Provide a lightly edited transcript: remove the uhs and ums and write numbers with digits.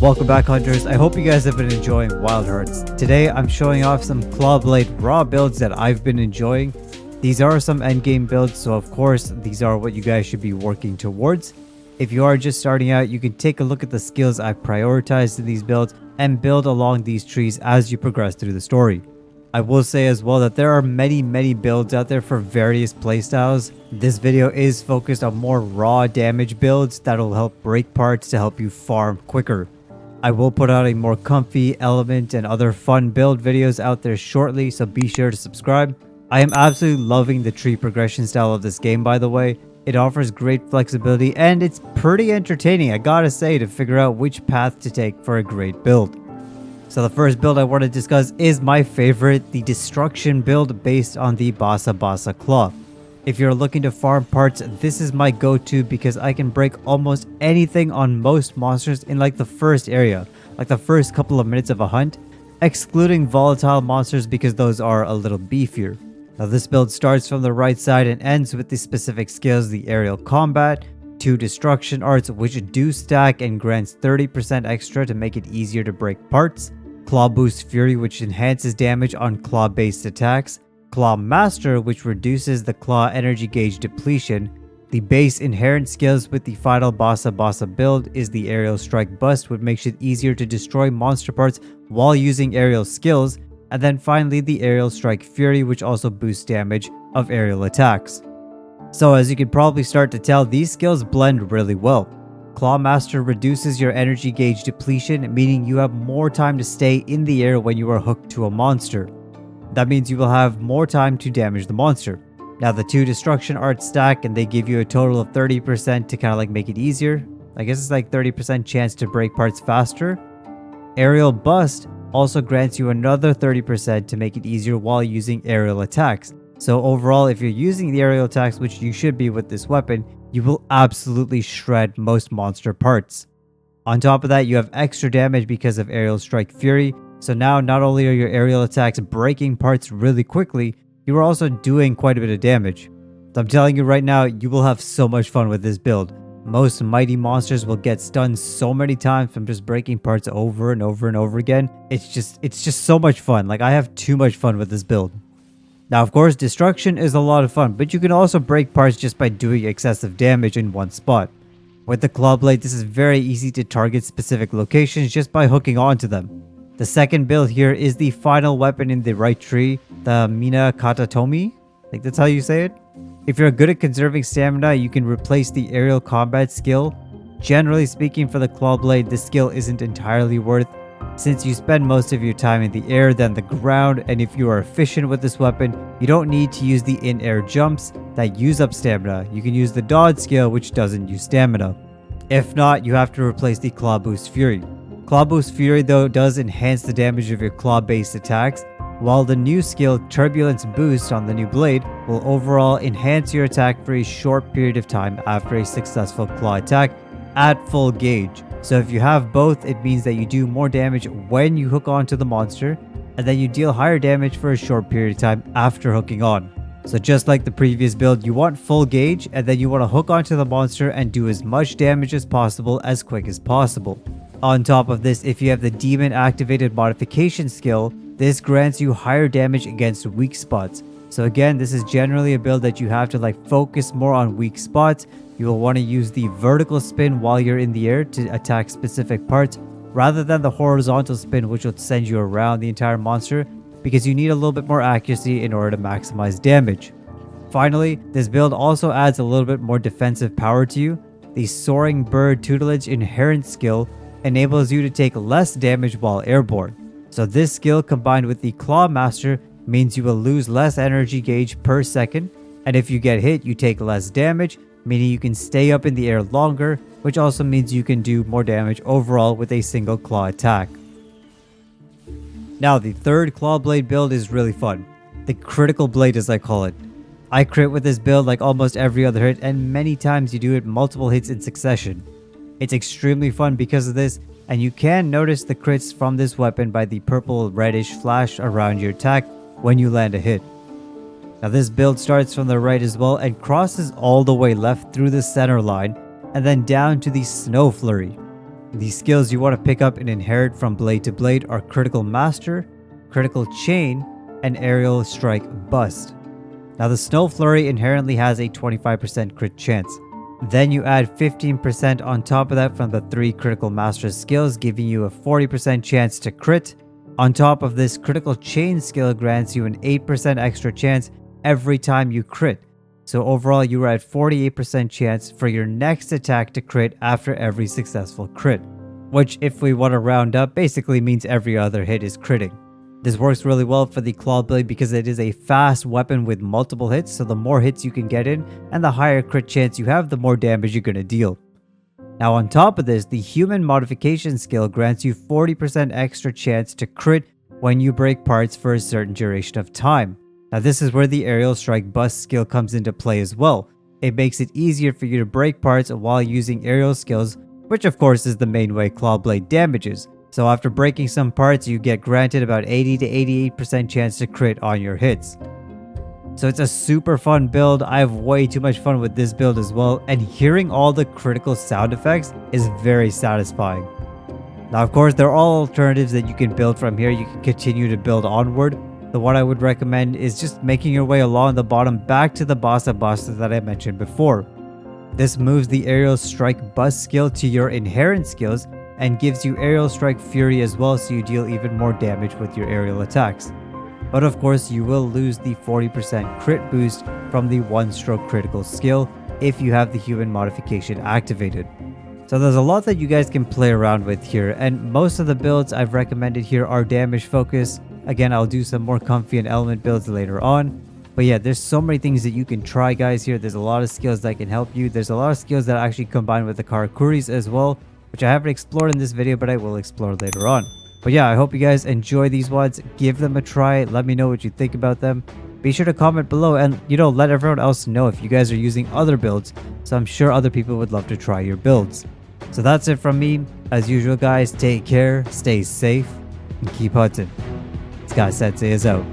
Welcome back, hunters. I hope you guys have been enjoying Wild Hearts. Today I'm showing off some Clawblade raw builds that I've been enjoying. These are some endgame builds, so of course these are what you guys should be working towards. If you are just starting out, you can take a look at the skills I've prioritized in these builds and build along these trees as you progress through the story. I will say as well that there are many builds out there for various playstyles. This video is focused on more raw damage builds that will help break parts to help you farm quicker. I will put out a more comfy, element, and other fun build videos out there shortly, so be sure to subscribe. I am absolutely loving the tree progression style of this game, by the way. It offers great flexibility and it's pretty entertaining, I gotta say, to figure out which path to take for a great build. So the first build I want to discuss is my favorite, the Destruction build based on the Basa Claw. If you're looking to farm parts, this is my go-to because I can break almost anything on most monsters in like the first area, like the first couple of minutes of a hunt, excluding volatile monsters because those are a little beefier. Now this build starts from the right side and ends with the specific skills: the aerial combat, 2 destruction arts which do stack and grants 30% extra to make it easier to break parts, Claw Boost Fury which enhances damage on claw based attacks, Claw Master which reduces the claw energy gauge depletion. The base inherent skills with the final Basa build is the Aerial Strike Bust, which makes it easier to destroy monster parts while using aerial skills, and then finally the Aerial Strike Fury which also boosts damage of aerial attacks. So as you can probably start to tell, these skills blend really well. Claw Master reduces your energy gauge depletion, meaning you have more time to stay in the air when you are hooked to a monster. That means you will have more time to damage the monster. Now the 2 destruction arts stack and they give you a total of 30% to kind of like make it easier. I guess it's like 30% chance to break parts faster. Aerial Bust also grants you another 30% to make it easier while using aerial attacks. So overall, if you're using the aerial attacks, which you should be with this weapon, you will absolutely shred most monster parts. On top of that, you have extra damage because of Aerial Strike Fury. So now not only are your aerial attacks breaking parts really quickly, you are also doing quite a bit of damage. So I'm telling you right now, you will have so much fun with this build. Most mighty monsters will get stunned so many times from just breaking parts over and over again. It's just so much fun. Like, I have too much fun with this build. Now, of course, destruction is a lot of fun, but you can also break parts just by doing excessive damage in one spot. With the Clawblade, this is very easy to target specific locations just by hooking onto them. The second build here is the final weapon in the right tree, the Mina Katatomi. Like, that's how you say it. If you're good at conserving stamina, you can replace the aerial combat skill. Generally speaking, for the Clawblade, this skill isn't entirely worth, since you spend most of your time in the air than the ground, and if you are efficient with this weapon, you don't need to use the in-air jumps that use up stamina. You can use the dodge skill which doesn't use stamina. If not, you have to replace the Claw Boost Fury. Claw Boost Fury though does enhance the damage of your claw based attacks, while the new skill Turbulence Boost on the new blade will overall enhance your attack for a short period of time after a successful claw attack at full gauge. So if you have both, it means that you do more damage when you hook onto the monster, and then you deal higher damage for a short period of time after hooking on. So just like the previous build, you want full gauge, and then you want to hook onto the monster and do as much damage as possible as quick as possible. On top of this, if you have the Demon Activated Modification skill, this grants you higher damage against weak spots. So again, this is generally a build that you have to like focus more on weak spots. You will want to use the vertical spin while you're in the air to attack specific parts, rather than the horizontal spin which will send you around the entire monster, because you need a little bit more accuracy in order to maximize damage. Finally, this build also adds a little bit more defensive power to you. The Soaring Bird Tutelage inherent skill enables you to take less damage while airborne. So this skill combined with the Claw Master means you will lose less energy gauge per second, and if you get hit, you take less damage, meaning you can stay up in the air longer, which also means you can do more damage overall with a single claw attack. Now, the third Clawblade build is really fun. The Critical Blade, as I call it. I crit with this build like almost every other hit, and many times you do it multiple hits in succession. It's extremely fun because of this, and you can notice the crits from this weapon by the purple reddish flash around your attack when you land a hit. Now this build starts from the right as well and crosses all the way left through the center line and then down to the Snow Flurry. The skills you want to pick up and inherit from Blade to Blade are Critical Master, Critical Chain, and Aerial Strike Bust. Now the Snow Flurry inherently has a 25% crit chance. Then you add 15% on top of that from the 3 Critical Master skills, giving you a 40% chance to crit. On top of this, Critical Chain skill grants you an 8% extra chance every time you crit. So overall, you are at 48% chance for your next attack to crit after every successful crit, which, if we want to round up, basically means every other hit is critting. This works really well for the Claw Blade because it is a fast weapon with multiple hits, so the more hits you can get in and the higher crit chance you have, the more damage you're going to deal. Now on top of this, the Human Modification skill grants you 40% extra chance to crit when you break parts for a certain duration of time. Now this is where the Aerial Strike Bust skill comes into play as well. It makes it easier for you to break parts while using aerial skills, which of course is the main way Claw Blade damages. So after breaking some parts, you get granted about 80 to 88% chance to crit on your hits. So it's a super fun build. I have way too much fun with this build as well, and hearing all the critical sound effects is very satisfying. Now of course there are all alternatives that you can build from here. You can continue to build onward. The one I would recommend is just making your way along the bottom back to the boss of bosses that I mentioned before. This moves the Aerial Strike Bust skill to your inherent skills and gives you Aerial Strike Fury as well, so you deal even more damage with your aerial attacks. But of course you will lose the 40% crit boost from the 1-stroke critical skill if you have the Human Modification activated. So there's a lot that you guys can play around with here, and most of the builds I've recommended here are damage focused. Again, I'll do some more comfy and element builds later on. But yeah, there's so many things that you can try, guys, here. There's a lot of skills that can help you. There's a lot of skills that actually combine with the Karakuris as well, which I haven't explored in this video, but I will explore later on. But yeah, I hope you guys enjoy these ones. Give them a try. Let me know what you think about them. Be sure to comment below and, let everyone else know if you guys are using other builds. So I'm sure other people would love to try your builds. So that's it from me. As usual, guys, take care, stay safe, and keep hunting. Sky Sensei is out.